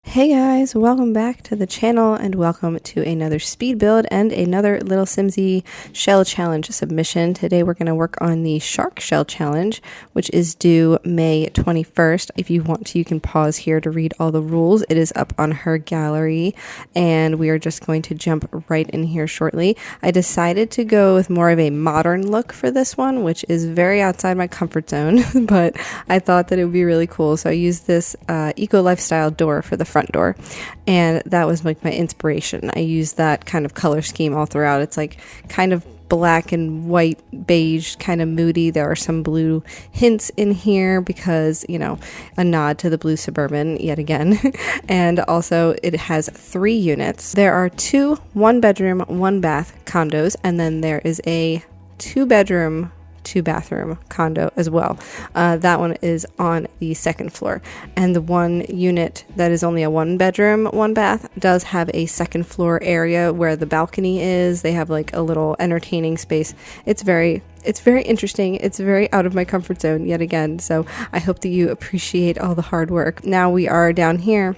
Hey guys, welcome back to the channel and welcome to another speed build and another Little Simsy shell challenge submission. Today we're going to work on the shark shell challenge, which is due May 21st. If you want to, you can pause here to read all the rules. It is up on her gallery and we are just going to jump right in here shortly. I decided to go with more of a modern look for this one, which is very outside my comfort zone, but I thought that it would be really cool. So I used this eco lifestyle door for the front door, and that was like my inspiration. I used that kind of color scheme all throughout. It's like kind of black and white, beige, kind of moody. There are some blue hints in here because, you know, a nod to the blue Suburban yet again. And also it has 3 units. There are 2 1-bedroom, 1-bath condos, and then there is a 2-bedroom, 2-bathroom condo as well. That one is on the 2nd floor, and the one unit that is only a 1-bedroom, 1-bath does have a 2nd floor area where the balcony is. They have like a little entertaining space. It's very interesting. It's very out of my comfort zone yet again, so I hope that you appreciate all the hard work. Now we are down here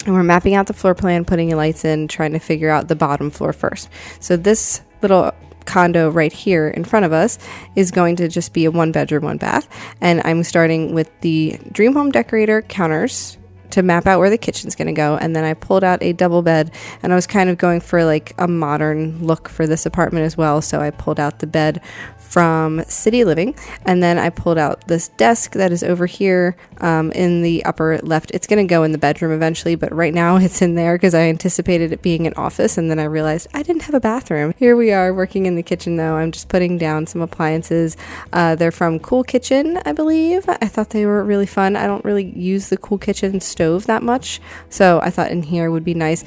and we're mapping out the floor plan, putting lights in, trying to figure out the bottom floor first. So this little condo right here in front of us is going to just be a 1-bedroom, 1-bath, and I'm starting with the Dream Home Decorator counters to map out where the kitchen's going to go. And then I pulled out a double bed, and I was kind of going for like a modern look for this apartment as well, so I pulled out the bed from City Living, and then I pulled out this desk that is over here in the upper left. It's going to go in the bedroom eventually, but right now it's in there because I anticipated it being an office, and then I realized I didn't have a bathroom. Here we are working in the kitchen though. I'm just putting down some appliances. They're from Cool Kitchen, I believe. I thought they were really fun. I don't really use the Cool Kitchen stove that much, so I thought in here would be nice.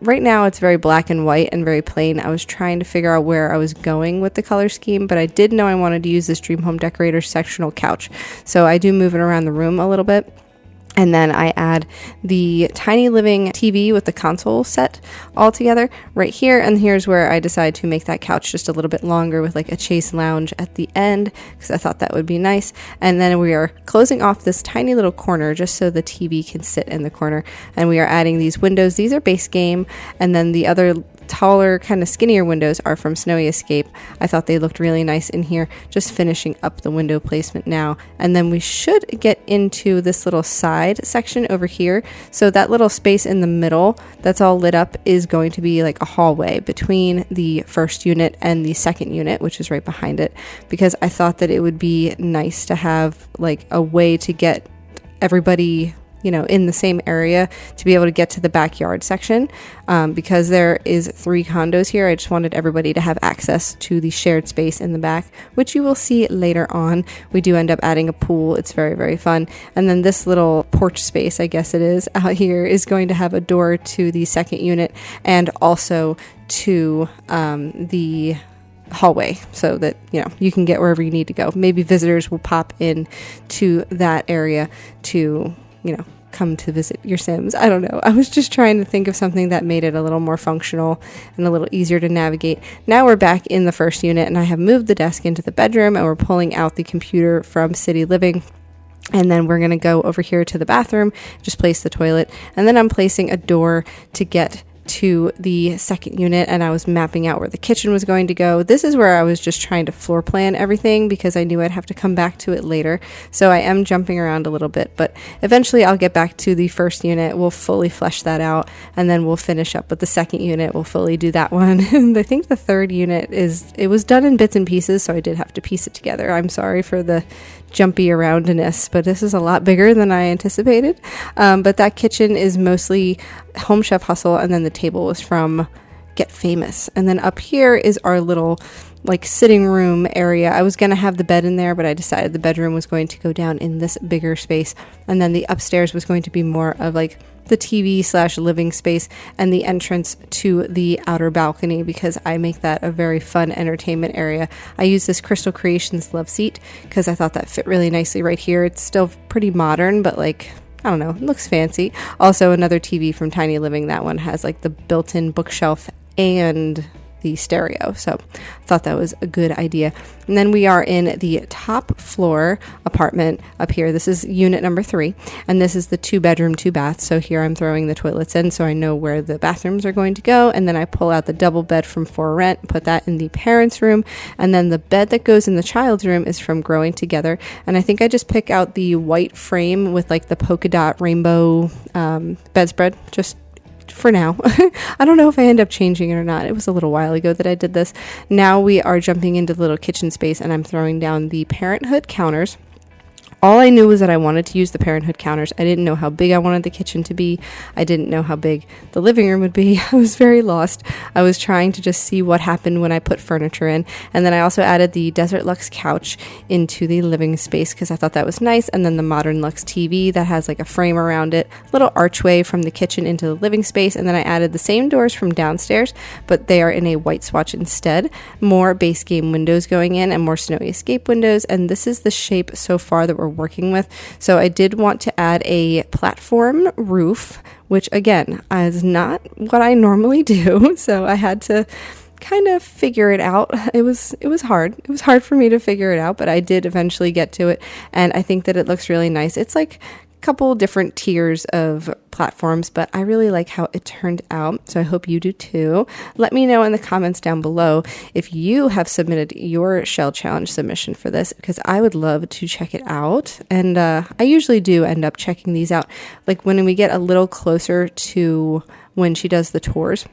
Right now it's very black and white and very plain. I was trying to figure out where I was going with the color scheme, but I did know I wanted to use this Dream Home Decorator sectional couch, so I do move it around the room a little bit. And then I add the Tiny Living TV with the console set all together right here. And here's where I decide to make that couch just a little bit longer with like a chase lounge at the end, because I thought that would be nice. And then we are closing off this tiny little corner just so the TV can sit in the corner. And we are adding these windows. These are base game. And then the other taller, kind of skinnier windows are from Snowy Escape. I thought they looked really nice in here. Just finishing up the window placement now. And then we should get into this little side section over here. So that little space in the middle that's all lit up is going to be like a hallway between the first unit and the second unit, which is right behind it, because I thought that it would be nice to have like a way to get everybody, you know, in the same area to be able to get to the backyard section. Because there is 3 condos here, I just wanted everybody to have access to the shared space in the back, which you will see later on. We do end up adding a pool. It's very, very fun. And then this little porch space, I guess it is, out here is going to have a door to the second unit and also to the hallway, so that, you know, you can get wherever you need to go. Maybe visitors will pop in to that area to, you know, come to visit your Sims. I don't know. I was just trying to think of something that made it a little more functional and a little easier to navigate. Now we're back in the first unit, and I have moved the desk into the bedroom, and we're pulling out the computer from City Living. And then we're going to go over here to the bathroom, just place the toilet, and then I'm placing a door to get to the second unit, and I was mapping out where the kitchen was going to go. This is where I was just trying to floor plan everything because I knew I'd have to come back to it later. So I am jumping around a little bit, but eventually I'll get back to the first unit. We'll fully flesh that out, and then we'll finish up with the second unit. We'll fully do that one. And I think the third unit it was done in bits and pieces, so I did have to piece it together. I'm sorry for the jumpy aroundness, but this is a lot bigger than I anticipated. But that kitchen is mostly Home Chef Hustle, and then the table was from Get Famous. And then up here is our little like sitting room area. I was going to have the bed in there, but I decided the bedroom was going to go down in this bigger space, and then the upstairs was going to be more of like the TV/living space and the entrance to the outer balcony, because I make that a very fun entertainment area. I use this Crystal Creations love seat because I thought that fit really nicely right here. It's still pretty modern, but like, I don't know, it looks fancy. Also another TV from Tiny Living. That one has like the built-in bookshelf and the stereo. So I thought that was a good idea. And then we are in the top floor apartment up here. This is unit number 3, and this is the 2-bedroom, 2-bath. So here I'm throwing the toilets in so I know where the bathrooms are going to go. And then I pull out the double bed from For Rent, put that in the parents' room. And then the bed that goes in the child's room is from Growing Together. And I think I just pick out the white frame with like the polka dot rainbow bedspread, just for now. I don't know if I end up changing it or not. It was a little while ago that I did this. Now we are jumping into the little kitchen space, and I'm throwing down the Parenthood counters. All I knew was that I wanted to use the Parenthood counters. I didn't know how big I wanted the kitchen to be. I didn't know how big the living room would be. I was very lost. I was trying to just see what happened when I put furniture in. And then I also added the Desert Lux couch into the living space because I thought that was nice. And then the Modern Lux TV that has like a frame around it, little archway from the kitchen into the living space. And then I added the same doors from downstairs, but they are in a white swatch instead. More base game windows going in and more Snowy Escape windows. And this is the shape so far that we're working with. So I did want to add a platform roof, which again is not what I normally do. So I had to kind of figure it out. It was hard. It was hard for me to figure it out, but I did eventually get to it. And I think that it looks really nice. It's like couple different tiers of platforms, but I really like how it turned out. So I hope you do too. Let me know in the comments down below if you have submitted your shell challenge submission for this, because I would love to check it out. And I usually do end up checking these out. Like when we get a little closer to when she does the tours,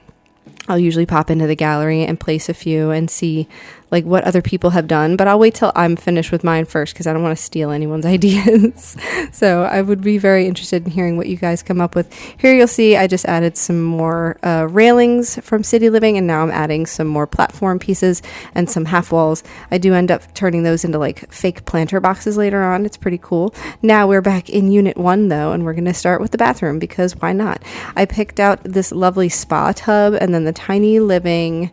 I'll usually pop into the gallery and place a few and see like what other people have done, but I'll wait till I'm finished with mine first because I don't want to steal anyone's ideas. So I would be very interested in hearing what you guys come up with. Here you'll see I just added some more railings from City Living, and now I'm adding some more platform pieces and some half walls. I do end up turning those into like fake planter boxes later on. It's pretty cool. Now we're back in Unit 1 though, and we're going to start with the bathroom because why not? I picked out this lovely spa tub and then the tiny living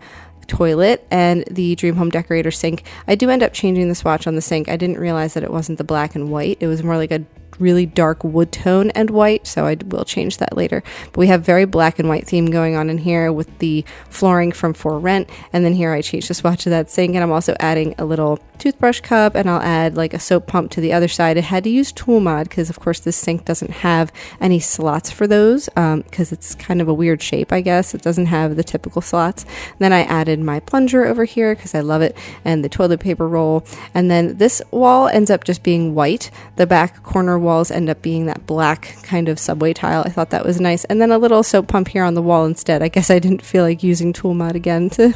toilet and the Dream Home Decorator sink. I do end up changing the swatch on the sink. I didn't realize that it wasn't the black and white. It was more like a really dark wood tone and white, so I will change that later. But we have very black and white theme going on in here with the flooring from For Rent, and then here I changed the swatch of that sink, and I'm also adding a little toothbrush cup, and I'll add like a soap pump to the other side. I had to use tool mod because of course this sink doesn't have any slots for those because it's kind of a weird shape, I guess. It doesn't have the typical slots. Then I added my plunger over here because I love it, and the toilet paper roll, and then this wall ends up just being white. The back corner walls end up being that black kind of subway tile. I thought that was nice. And then a little soap pump here on the wall instead. I guess I didn't feel like using tool mod again to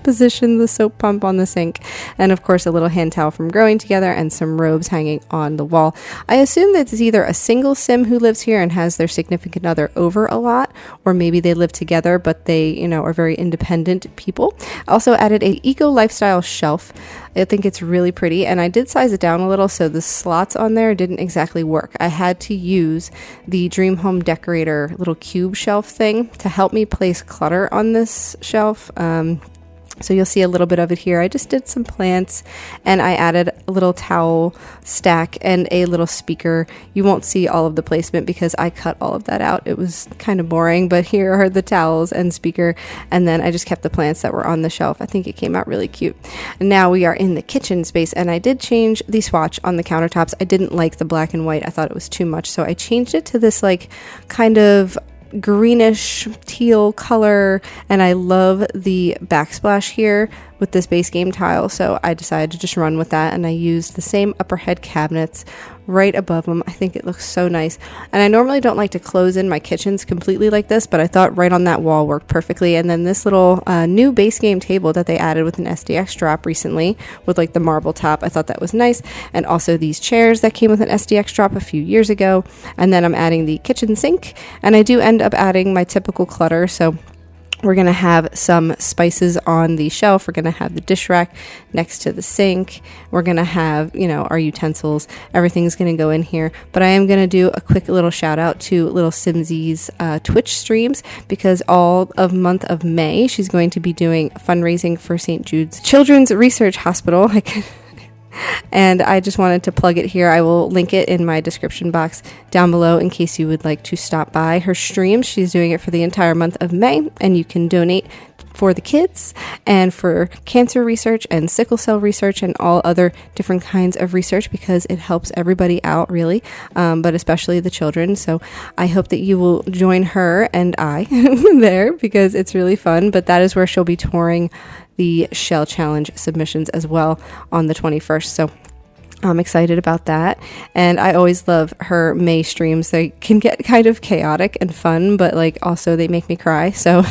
position the soap pump on the sink. And of course a little hand towel from Growing Together and some robes hanging on the wall. I assume that it's either a single sim who lives here and has their significant other over a lot, or maybe they live together but they, are very independent people. I also added a eco lifestyle shelf. I think it's really pretty, and I did size it down a little so the slots on there didn't exactly work. I had to use the Dream Home Decorator little cube shelf thing to help me place clutter on this shelf. So you'll see a little bit of it here. I just did some plants, and I added a little towel stack and a little speaker. You won't see all of the placement because I cut all of that out. It was kind of boring, but here are the towels and speaker, and then I just kept the plants that were on the shelf. I think it came out really cute. And now we are in the kitchen space, and I did change the swatch on the countertops. I didn't like the black and white. I thought it was too much, so I changed it to this like kind of greenish teal color, and I love the backsplash here with this base game tile, so I decided to just run with that, and I used the same upper head cabinets right above them. I think it looks so nice, and I normally don't like to close in my kitchens completely like this, but I thought right on that wall worked perfectly. And then this little new base game table that they added with an SDX drop recently with like the marble top, I thought that was nice, and also these chairs that came with an SDX drop a few years ago. And then I'm adding the kitchen sink, and I do end up adding my typical clutter, so we're going to have some spices on the shelf. We're going to have the dish rack next to the sink. We're going to have, our utensils. Everything's going to go in here. But I am going to do a quick little shout out to Little Simsy's Twitch streams, because all of month of May, she's going to be doing fundraising for St. Jude's Children's Research Hospital. And I just wanted to plug it here. I will link it in my description box down below in case you would like to stop by her stream. She's doing it for the entire month of May, and you can donate for the kids and for cancer research and sickle cell research and all other different kinds of research, because it helps everybody out really, but especially the children. So I hope that you will join her and I there, because it's really fun. But that is where she'll be touring the Shell Challenge submissions as well on the 21st. So I'm excited about that. And I always love her May streams. They can get kind of chaotic and fun, but like also they make me cry. So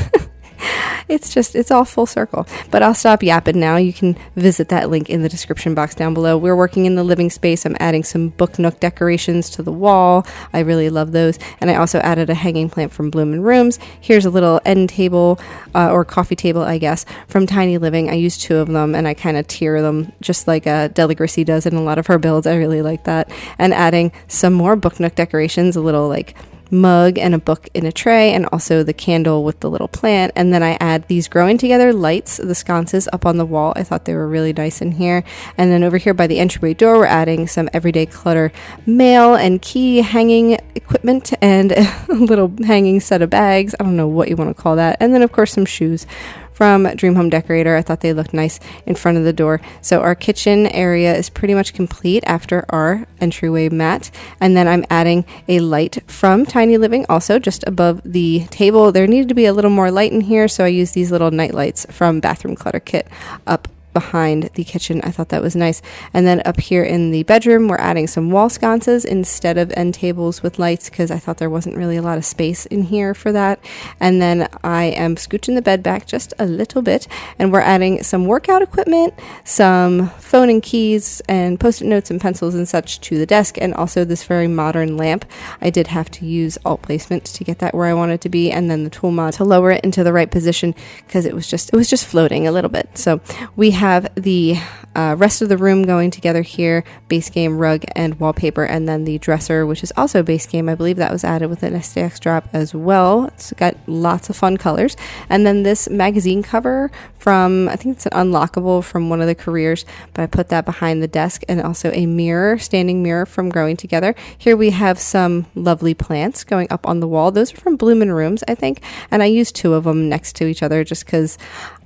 it's all full circle. But I'll stop yapping now. You can visit that link in the description box down below. We're working in the living space. I'm adding some book nook decorations to the wall. I really love those. And I also added a hanging plant from Bloomin' Rooms. Here's a little end table or coffee table, I guess, from Tiny Living. I use 2 of them and I kind of tier them just like Deli Gracie does in a lot of her builds. I really like that. And adding some more book nook decorations, a little like mug and a book in a tray, and also the candle with the little plant. And then I add these growing together lights, the sconces up on the wall. I thought they were really nice in here. And then over here by the entryway door, we're adding some everyday clutter mail and key hanging equipment and a little hanging set of bags. I don't know what you want to call that. And then of course some shoes from Dream Home Decorator. I thought they looked nice in front of the door. So our kitchen area is pretty much complete after our entryway mat. And then I'm adding a light from Tiny Living also just above the table. There needed to be a little more light in here, so I used these little night lights from Bathroom Clutter Kit up behind the kitchen. I thought that was nice. And then up here in the bedroom, we're adding some wall sconces instead of end tables with lights, because I thought there wasn't really a lot of space in here for that. And then I am scooching the bed back just a little bit, and we're adding some workout equipment, some phone and keys, and post-it notes and pencils and such to the desk, and also this very modern lamp. I did have to use alt placement to get that where I want it to be, and then the tool mod to lower it into the right position, because it was just floating a little bit. So we have the rest of the room going together here, base game, rug, and wallpaper, and then the dresser, which is also base game. I believe that was added with an STX drop as well. It's got lots of fun colors. And then this magazine cover from, I think it's an unlockable from one of the careers, but I put that behind the desk, and also a mirror, standing mirror from Growing Together. Here we have some lovely plants going up on the wall. Those are from Bloomin' Rooms, I think, and I used 2 of them next to each other just because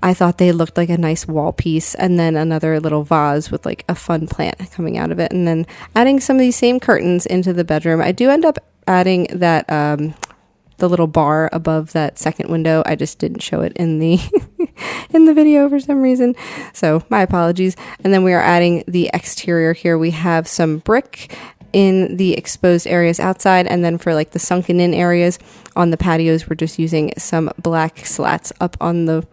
I thought they looked like a nice wall piece, and then another little vase with like a fun plant coming out of it, and then adding some of these same curtains into the bedroom. I do end up adding that the little bar above that second window. I just didn't show it in the in the video for some reason, so my apologies. And then we are adding the exterior here. We have some brick in the exposed areas outside, and then for like the sunken in areas on the patios, we're just using some black slats up on the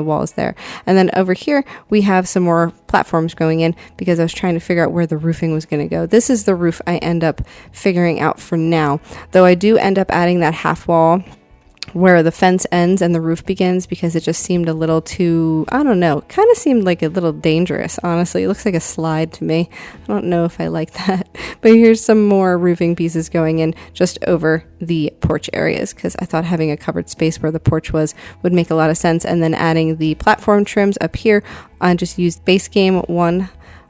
walls there. And then over here we have some more platforms going in, because I was trying to figure out where the roofing was going to go. This is the roof I end up figuring out for now, though I do end up adding that half wall where the fence ends and the roof begins, because it just seemed a little too, I don't know, kind of seemed like a little dangerous, honestly. It looks like a slide to me. I don't know if I like that. But here's some more roofing pieces going in just over the porch areas, because I thought having a covered space where the porch was would make a lot of sense. And then adding the platform trims up here. I just used base game 1,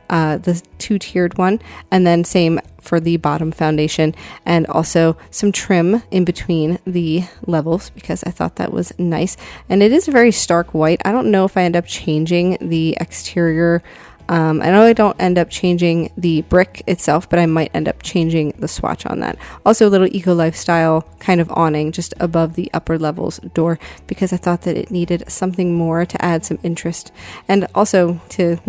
the 2-tiered one, and then same for the bottom foundation, and also some trim in between the levels, because I thought that was nice. And it is very stark white. I don't know if I end up changing the exterior. I know I don't end up changing the brick itself, but I might end up changing the swatch on that. Also a little eco lifestyle kind of awning just above the upper levels door, because I thought that it needed something more to add some interest, and also to,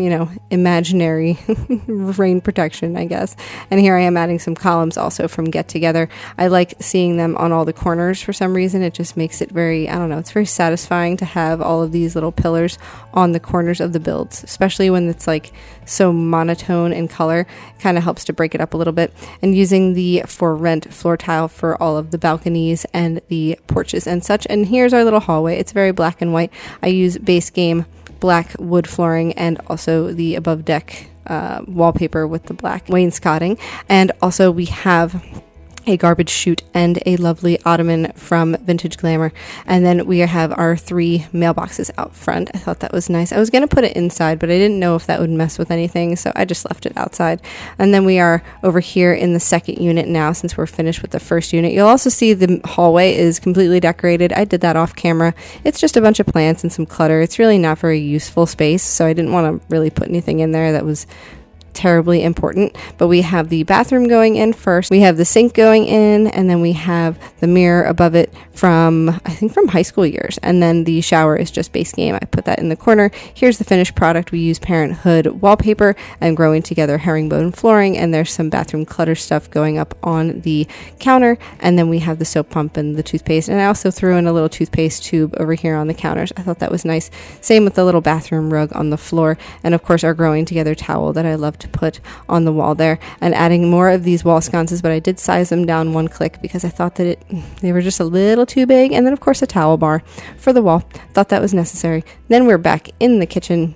imaginary rain protection, I guess. And here I am adding some columns also from Get Together. I like seeing them on all the corners for some reason. It just makes it very, I don't know, it's very satisfying to have all of these little pillars on the corners of the builds, especially when it's like so monotone in color. Kind of helps to break it up a little bit. And using the For Rent floor tile for all of the balconies and the porches and such. And here's our little hallway. It's very black and white. I use base game black wood flooring, and also the above deck wallpaper with the black wainscoting. And also we have a garbage chute, and a lovely ottoman from Vintage Glamour. And then we have our 3 mailboxes out front. I thought that was nice. I was going to put it inside, but I didn't know if that would mess with anything, so I just left it outside. And then we are over here in the second unit now, since we're finished with the first unit. You'll also see the hallway is completely decorated. I did that off camera. It's just a bunch of plants and some clutter. It's really not very useful space, so I didn't want to really put anything in there that was terribly important. But we have the bathroom going in first, we have the sink going in, and then we have the mirror above it from, I think, from high school years. And then the shower is just base game. I put that in the corner. Here's the finished product. We use Parenthood wallpaper and Growing Together herringbone flooring, and there's some bathroom clutter stuff going up on the counter. And then we have the soap pump and the toothpaste, and I also threw in a little toothpaste tube over here on the counters. I thought that was nice. Same with the little bathroom rug on the floor, and of course our Growing Together towel that I love to put on the wall there. And adding more of these wall sconces, but I did size them down 1 click because I thought that they were just a little too big. And then of course a towel bar for the wall. Thought that was necessary. Then we're back in the kitchen.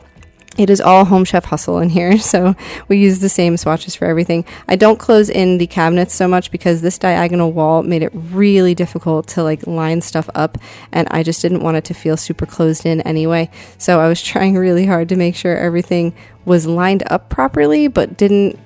It is all Home Chef hustle in here, so we use the same swatches for everything. I don't close in the cabinets so much because this diagonal wall made it really difficult to like line stuff up, and I just didn't want it to feel super closed in anyway. So I was trying really hard to make sure everything was lined up properly, but didn't,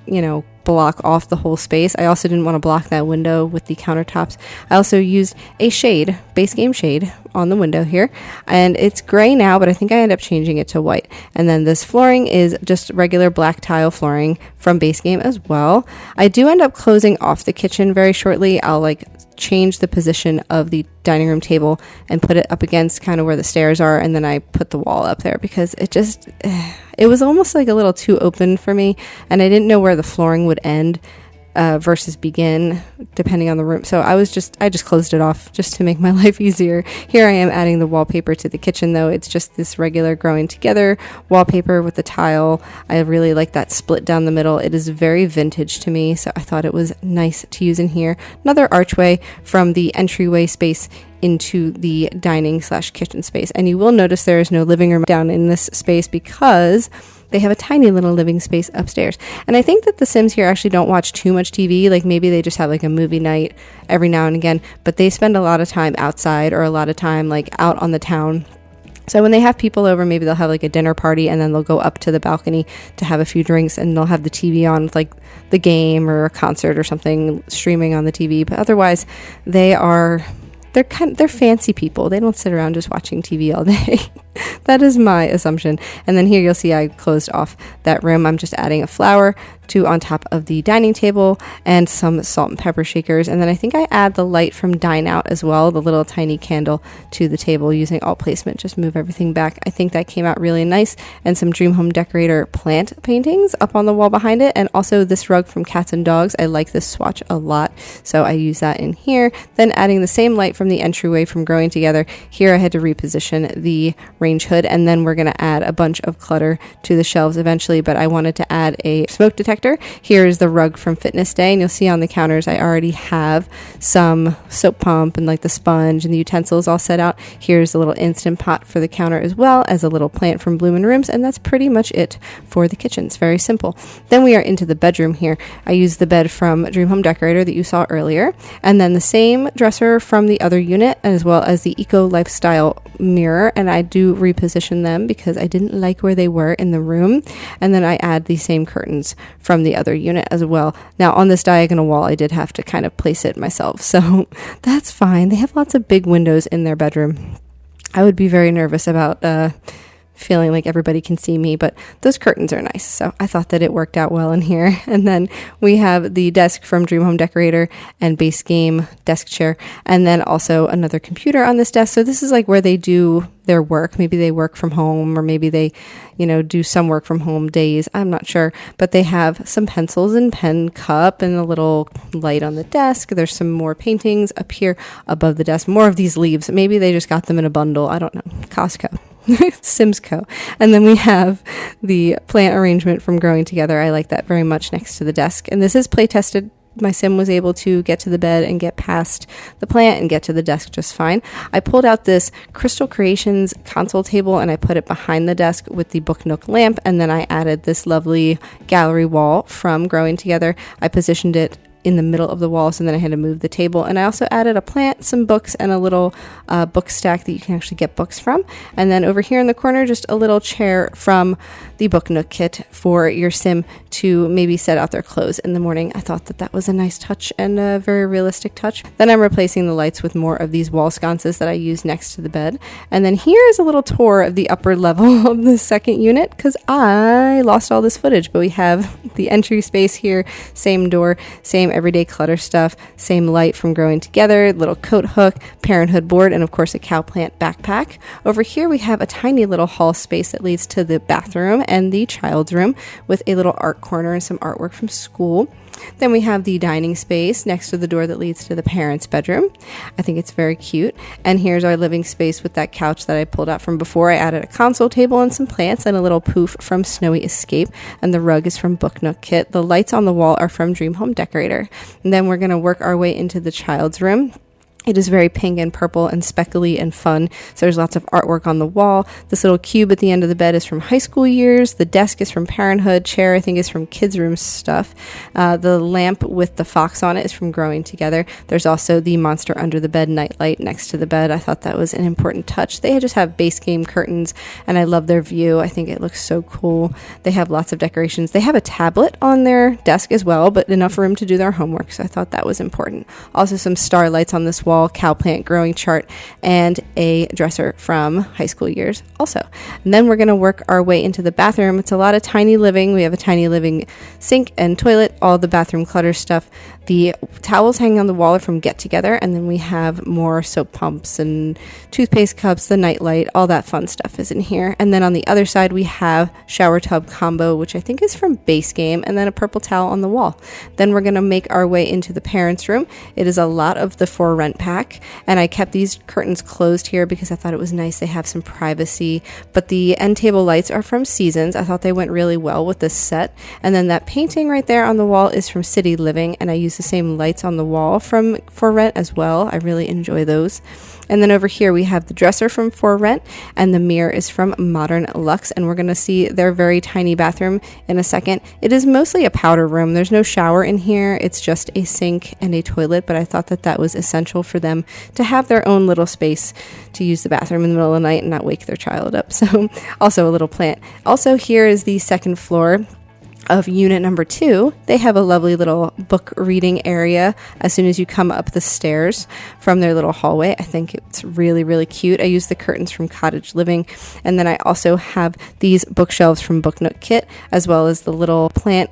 block off the whole space. I also didn't want to block that window with the countertops. I also used a shade, base game shade, on the window here, and it's gray now, but I think I end up changing it to white. And then this flooring is just regular black tile flooring from base game as well. I do end up closing off the kitchen very shortly. I'll change the position of the dining room table and put it up against kind of where the stairs are, and then I put the wall up there because it was almost like a little too open for me, and I didn't know where the flooring would end versus begin, depending on the room. So I just closed it off just to make my life easier. Here I am adding the wallpaper to the kitchen, though. It's just this regular Growing Together wallpaper with the tile. I really like that split down the middle. It is very vintage to me, so I thought it was nice to use in here. Another archway from the entryway space into the dining/kitchen space. And you will notice there is no living room down in this space because they have a tiny little living space upstairs. And I think that the Sims here actually don't watch too much TV. Maybe they just have a movie night every now and again, but they spend a lot of time outside or a lot of time out on the town. So when they have people over, maybe they'll have a dinner party, and then they'll go up to the balcony to have a few drinks, and they'll have the TV on with the game or a concert or something streaming on the TV. But otherwise, they're fancy people. They don't sit around just watching TV all day. That is my assumption. And then here you'll see I closed off that room. I'm just adding a flower on top of the dining table and some salt and pepper shakers. And then I think I add the light from Dine Out as well, the little tiny candle to the table using alt placement. Just move everything back. I think that came out really nice. And some Dream Home Decorator plant paintings up on the wall behind it. And also this rug from Cats and Dogs. I like this swatch a lot, so I use that in here. Then adding the same light from the entryway from Growing Together. Here I had to reposition the range hood, and then we're going to add a bunch of clutter to the shelves eventually, but I wanted to add a smoke detector. Here is the rug from Fitness Day, and you'll see on the counters I already have some soap pump and the sponge and the utensils all set out. Here's the little Instant Pot for the counter, as well as a little plant from Bloomin' Rooms, and that's pretty much it for the kitchen. It's very simple. Then we are into the bedroom here. I used the bed from Dream Home Decorator that you saw earlier, and then the same dresser from the other unit, as well as the Eco Lifestyle mirror, and I do reposition them because I didn't like where they were in the room. And then I add the same curtains from the other unit as well. Now on this diagonal wall I did have to kind of place it myself, so that's fine. They have lots of big windows in their bedroom. I would be very nervous about feeling like everybody can see me, but those curtains are nice, so I thought that it worked out well in here. And then we have the desk from Dream Home Decorator and base game desk chair, and then also another computer on this desk. So this is where they do their work. Maybe they work from home, or maybe they do some work from home days, I'm not sure. But they have some pencils and pen cup and a little light on the desk. There's some more paintings up here above the desk, more of these leaves. Maybe they just got them in a bundle, I don't know. Costco. Simsco. And then we have the plant arrangement from Growing Together. I like that very much next to the desk. And this is play tested. My Sim was able to get to the bed and get past the plant and get to the desk just fine. I pulled out this Crystal Creations console table and I put it behind the desk with the Book Nook lamp, and then I added this lovely gallery wall from Growing Together. I positioned it in the middle of the wall, so then I had to move the table. And I also added a plant, some books, and a little book stack that you can actually get books from. And then over here in the corner, just a little chair from the Book Nook kit for your sim to maybe set out their clothes in the morning. I thought that that was a nice touch and a very realistic touch. Then I'm replacing the lights with more of these wall sconces that I use next to the bed. And then here is a little tour of the upper level of the second unit, because I lost all this footage, but we have the entry space here, same door, same everyday clutter stuff, same light from Growing Together, little coat hook, parenthood board, and of course a cow plant backpack. Over here we have a tiny little hall space that leads to the bathroom and the child's room with a little art corner and some artwork from school. Then we have the dining space next to the door that leads to the parents' bedroom. I think it's very cute. And here's our living space with that couch that I pulled out from before. I added a console table and some plants and a little poof from Snowy Escape. And the rug is from Book Nook Kit. The lights on the wall are from Dream Home Decorator. And then we're going to work our way into the child's room. It is very pink and purple and speckly and fun. So there's lots of artwork on the wall. This little cube at the end of the bed is from high school years. The desk is from parenthood. Chair, I think, is from kids' room stuff. The lamp with the fox on it is from Growing Together. There's also the monster under the bed nightlight next to the bed. I thought that was an important touch. They just have base game curtains, and I love their view. I think it looks so cool. They have lots of decorations. They have a tablet on their desk as well, but enough room to do their homework, so I thought that was important. Also some star lights on this wall, cow plant growing chart, and a dresser from high school years also. And then we're going to work our way into the bathroom. It's a lot of tiny living. We have a tiny living sink and toilet, all the bathroom clutter stuff. The towels hanging on the wall are from Get Together, and then we have more soap pumps and toothpaste cups, the nightlight, all that fun stuff is in here. And then on the other side we have shower tub combo, which I think is from Base Game, and then a purple towel on the wall. Then we're going to make our way into the parents' room. It is a lot of the For Rent pack, and I kept these curtains closed here because I thought it was nice. They have some privacy, but the end table lights are from Seasons. I thought they went really well with this set. And then that painting right there on the wall is from City Living, and I use the same lights on the wall from For Rent as well. I really enjoy those. And then over here we have the dresser from For Rent, and the mirror is from Modern Luxe, and we're going to see their very tiny bathroom in a second. It is mostly a powder room. There's no shower in here. It's just a sink and a toilet, but I thought that that was essential for them to have their own little space to use the bathroom in the middle of the night and not wake their child up. So also a little plant. Also, here is the second floor of unit number 2. They have a lovely little book reading area as soon as you come up the stairs from their little hallway. I think it's really, really cute. I use the curtains from Cottage Living, and then I also have these bookshelves from Book Nook Kit, as well as the little plant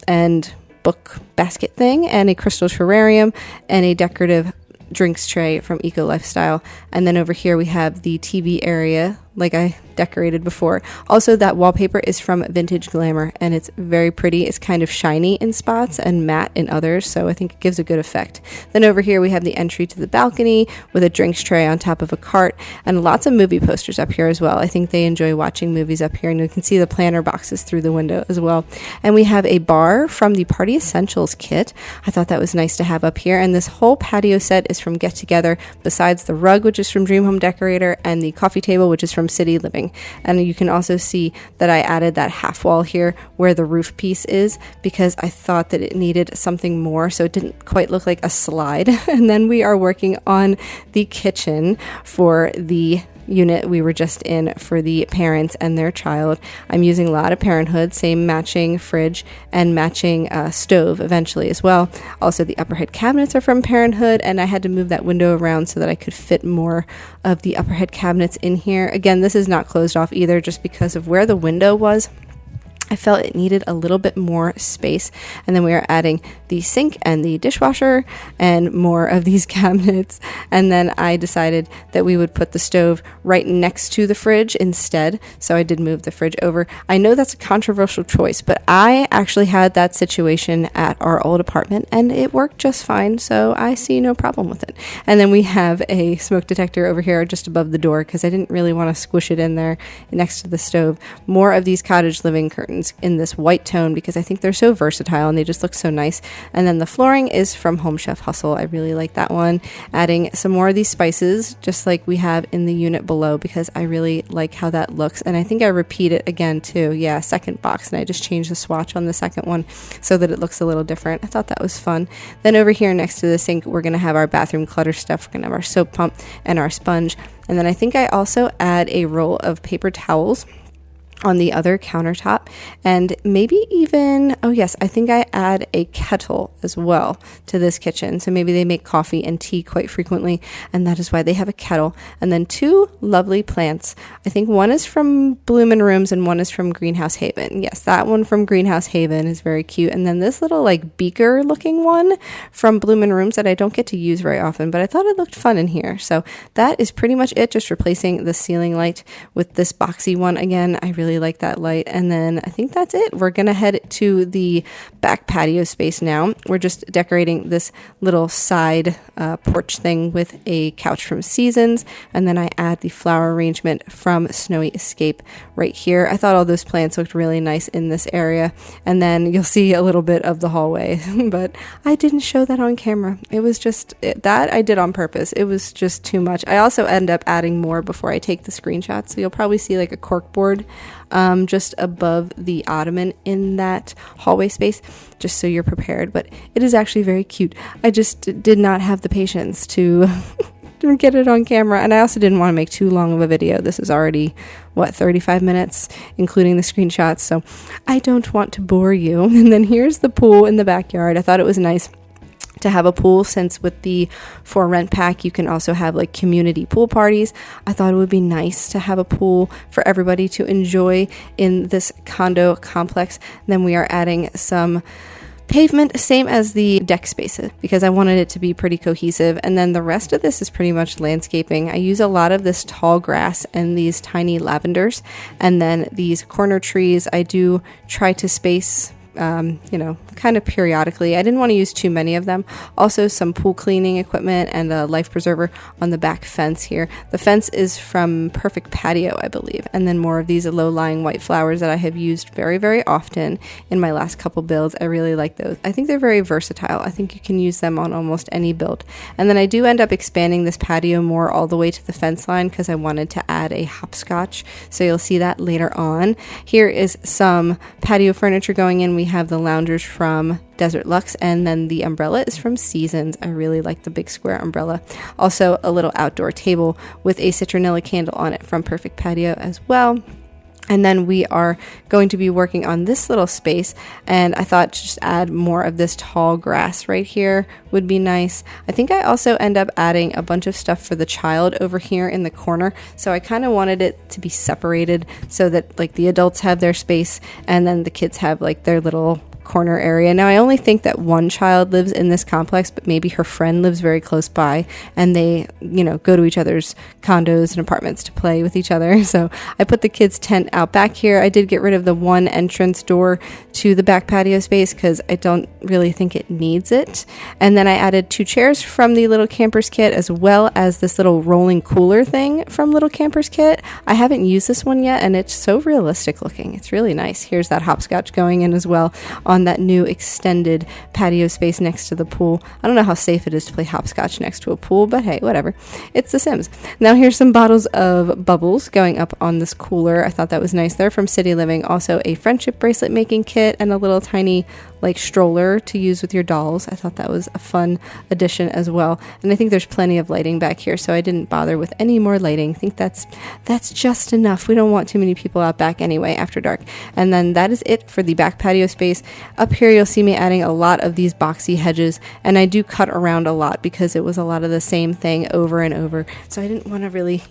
and book basket thing, and a crystal terrarium, and a decorative drinks tray from Eco Lifestyle. And then over here we have the TV area like I decorated before. Also, that wallpaper is from Vintage Glamour, and it's very pretty. It's kind of shiny in spots and matte in others, so I think it gives a good effect. Then over here we have the entry to the balcony with a drinks tray on top of a cart, and lots of movie posters up here as well. I think they enjoy watching movies up here, and you can see the planner boxes through the window as well. And we have a bar from the Party Essentials kit. I thought that was nice to have up here, and this whole patio set is from Get Together, besides the rug, which is from Dream Home Decorator, and the coffee table, which is from City Living. And you can also see that I added that half wall here where the roof piece is, because I thought that it needed something more, so it didn't quite look like a slide. And then we are working on the kitchen for the unit we were just in for the parents and their child. I'm using a lot of Parenthood, same matching fridge and matching stove eventually as well. Also, the upper head cabinets are from Parenthood, and I had to move that window around so that I could fit more of the upper head cabinets in here. Again, this is not closed off either, just because of where the window was. I felt it needed a little bit more space. And then we are adding the sink and the dishwasher and more of these cabinets. And then I decided that we would put the stove right next to the fridge instead. So I did move the fridge over. I know that's a controversial choice, but I actually had that situation at our old apartment and it worked just fine. So I see no problem with it. And then we have a smoke detector over here just above the door because I didn't really want to squish it in there next to the stove. More of these Cottage Living curtains curtains in this white tone because I think they're so versatile and they just look so nice. And then the flooring is from Home Chef Hustle. I really like that one. Adding some more of these spices, just like we have in the unit below, because I really like how that looks. And I think I repeat it again too. Yeah, second box, and I just changed the swatch on the second one so that it looks a little different. I thought that was fun. Then over here next to the sink, we're going to have our bathroom clutter stuff. We're going to have our soap pump and our sponge. And then I think I also add a roll of paper towels on the other countertop, and maybe even, oh yes, I think I add a kettle as well to this kitchen. So maybe they make coffee and tea quite frequently, and that is why they have a kettle. And then two lovely plants. I think one is from Bloomin' Rooms and one is from Greenhouse Haven. Yes, that one from Greenhouse Haven is very cute. And then this little like beaker looking one from Bloomin' Rooms that I don't get to use very often, but I thought it looked fun in here. So that is pretty much it, just replacing the ceiling light with this boxy one again. I really like that light. And then I think that's it. We're gonna head to the back patio space now. We're just decorating this little side porch thing with a couch from Seasons, and then I add the flower arrangement from Snowy Escape right here. I thought all those plants looked really nice in this area, and then you'll see a little bit of the hallway but I didn't show that on camera. It was just that I did on purpose. It was just too much. I also end up adding more before I take the screenshot, so you'll probably see like a cork board just above the ottoman in that hallway space, just so you're prepared. But it is actually very cute. I just did not have the patience to get it on camera, and I also didn't want to make too long of a video. This is already 35 minutes including the screenshots, so I don't want to bore you. And then here's the pool in the backyard. I thought it was nice to have a pool, since with the for rent pack you can also have like community pool parties. I thought it would be nice to have a pool for everybody to enjoy in this condo complex. Then we are adding some pavement, same as the deck spaces, because I wanted it to be pretty cohesive. And then the rest of this is pretty much landscaping. I use a lot of this tall grass and these tiny lavenders, and then these corner trees I do try to space kind of periodically. I didn't want to use too many of them. Also some pool cleaning equipment and a life preserver on the back fence here. The fence is from Perfect Patio, I believe. And then more of these low-lying white flowers that I have used very, very often in my last couple builds. I really like those. I think they're very versatile. I think you can use them on almost any build. And then I do end up expanding this patio more all the way to the fence line because I wanted to add a hopscotch. So you'll see that later on. Here is some patio furniture going in. We have the loungers from Desert Luxe, and then the umbrella is from Seasons. I really like the big square umbrella. Also a little outdoor table with a citronella candle on it from Perfect Patio as well. And then we are going to be working on this little space, and I thought to just add more of this tall grass right here would be nice. I think I also end up adding a bunch of stuff for the child over here in the corner, so I kind of wanted it to be separated so that like the adults have their space and then the kids have like their little corner area. Now I only think that one child lives in this complex, but maybe her friend lives very close by and they go to each other's condos and apartments to play with each other. So I put the kids' tent out back here. I did get rid of the one entrance door to the back patio space because I don't really think it needs it. And then I added 2 chairs from the Little Campers kit, as well as this little rolling cooler thing from Little Campers kit. I haven't used this one yet, and it's so realistic looking. It's really nice. Here's that hopscotch going in as well on that new extended patio space next to the pool. I don't know how safe it is to play hopscotch next to a pool, but hey, whatever. It's The Sims. Now here's some bottles of bubbles going up on this cooler. I thought that was nice. They're from City Living. Also a friendship bracelet making kit and a little tiny like stroller to use with your dolls. I thought that was a fun addition as well. And I think there's plenty of lighting back here, so I didn't bother with any more lighting. I think that's just enough. We don't want too many people out back anyway after dark. And then that is it for the back patio space. Up here you'll see me adding a lot of these boxy hedges, and I do cut around a lot because it was a lot of the same thing over and over. So I didn't want to really,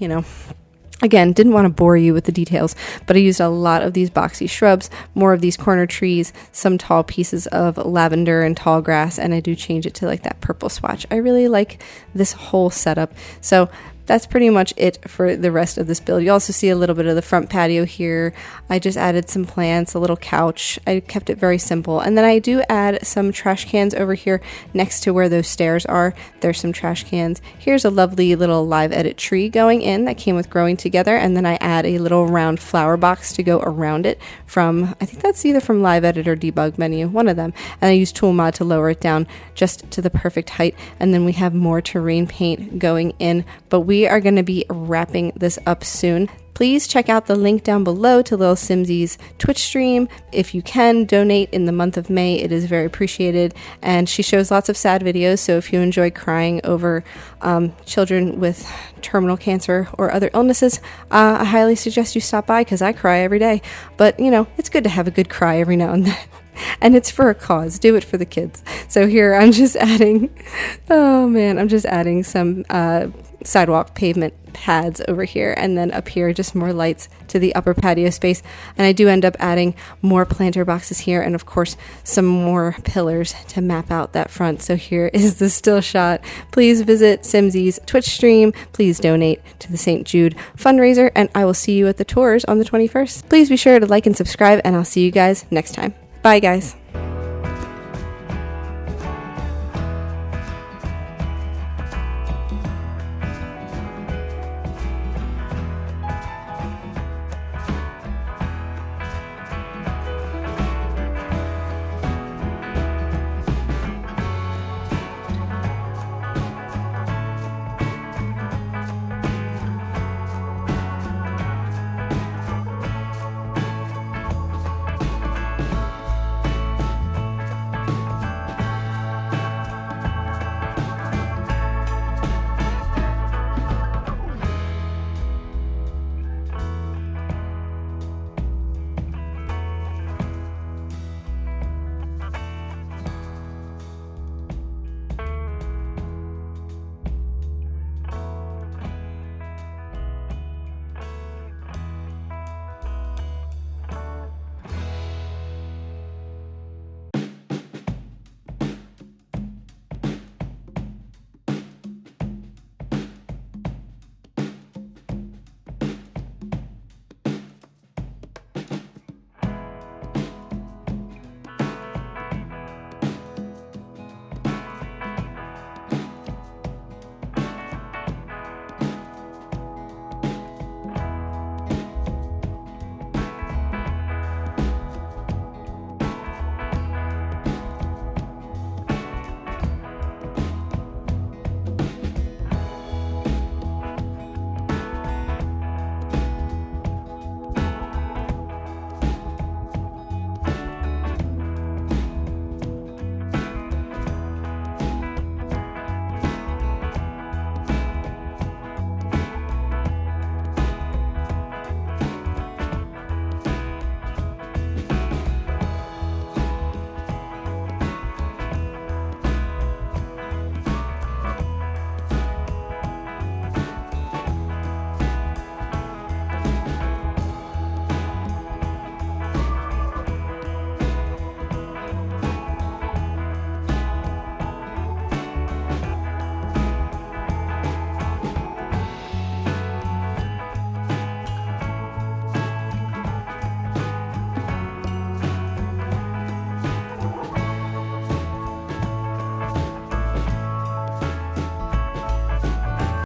again, didn't want to bore you with the details, but I used a lot of these boxy shrubs, more of these corner trees, some tall pieces of lavender and tall grass, and I do change it to like that purple swatch. I really like this whole setup. So that's pretty much it for the rest of this build. You also see a little bit of the front patio here. I just added some plants, a little couch. I kept it very simple. And then I do add some trash cans over here next to where those stairs are. There's some trash cans. Here's a lovely little live edit tree going in that came with Growing Together. And then I add a little round flower box to go around it from, I think that's either from Live Edit or Debug Menu, one of them. And I use Tool Mod to lower it down just to the perfect height. And then we have more terrain paint going in, but we are going to be wrapping this up soon. Please check out the link down below to Lil Simsy's Twitch stream. If you can donate in the month of May, it is very appreciated. And she shows lots of sad videos, so if you enjoy crying over children with terminal cancer or other illnesses, I highly suggest you stop by, because I cry every day. But, you know, it's good to have a good cry every now and then. And it's for a cause. Do it for the kids. So here I'm just adding, I'm just adding some sidewalk pavement pads over here, and then up here just more lights to the upper patio space. And I do end up adding more planter boxes here, and of course some more pillars to map out that front. So here is the still shot. Please visit Simsy's Twitch stream. Please donate to the St. Jude fundraiser, and I will see you at the tours on the 21st. Please be sure to like and subscribe, and I'll see you guys next time. Bye guys.